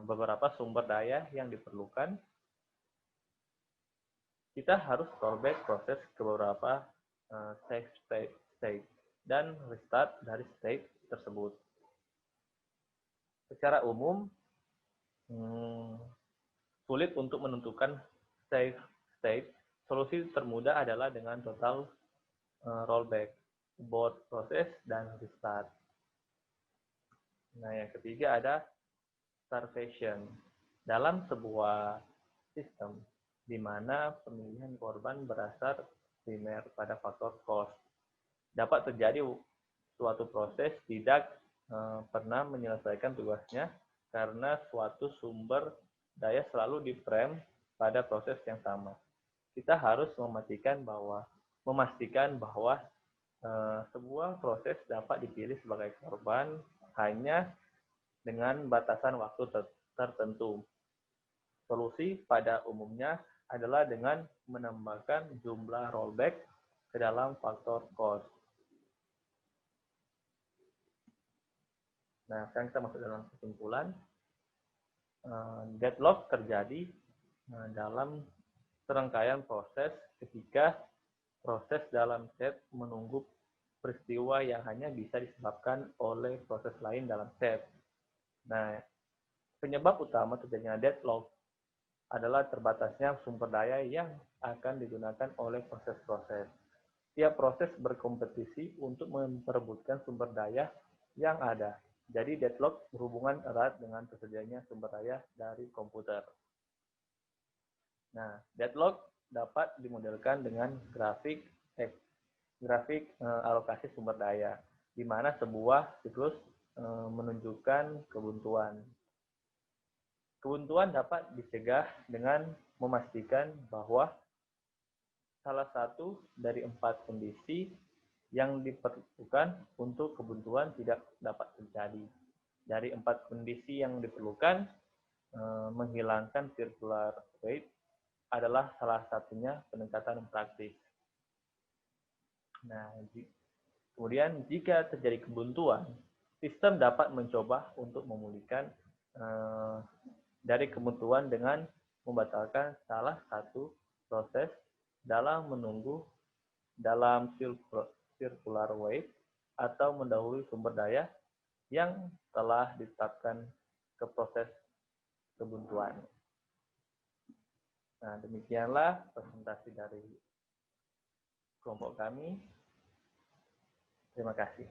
Speaker 6: beberapa sumber daya yang diperlukan, kita harus rollback proses ke beberapa save state dan restart dari state tersebut. Secara umum, sulit untuk menentukan save state. Solusi termudah adalah dengan total rollback, abort proses, dan restart. Nah, yang ketiga ada starvation. Dalam sebuah sistem di mana pemilihan korban berasal primer pada faktor cost, dapat terjadi suatu proses tidak pernah menyelesaikan tugasnya karena suatu sumber daya selalu di-frame pada proses yang sama. Kita harus memastikan bahwa sebuah proses dapat dipilih sebagai korban hanya dengan batasan waktu tertentu. Solusi pada umumnya adalah dengan menambahkan jumlah rollback ke dalam faktor cost. Nah, sekarang kita masuk dalam kesimpulan. Deadlock terjadi dalam serangkaian proses ketika proses dalam set menunggu peristiwa yang hanya bisa disebabkan oleh proses lain dalam set. Nah, penyebab utama terjadinya deadlock adalah terbatasnya sumber daya yang akan digunakan oleh proses-proses. Tiap proses berkompetisi untuk memperebutkan sumber daya yang ada. Jadi deadlock berhubungan erat dengan tersedianya sumber daya dari komputer. Nah, deadlock dapat dimodelkan dengan grafik alokasi sumber daya, di mana sebuah siklus menunjukkan kebuntuan. Kebuntuan dapat dicegah dengan memastikan bahwa salah satu dari 4 kondisi yang diperlukan untuk kebuntuan tidak dapat terjadi. Dari 4 kondisi yang diperlukan, menghilangkan circular weight adalah salah satunya pendekatan praktis. Nah, kemudian jika terjadi kebuntuan, sistem dapat mencoba untuk memulihkan dari kebuntuan dengan membatalkan salah satu proses dalam menunggu dalam circular wave atau mendahului sumber daya yang telah ditetapkan ke proses kebuntuan. Nah, demikianlah presentasi dari kelompok kami. Terima kasih.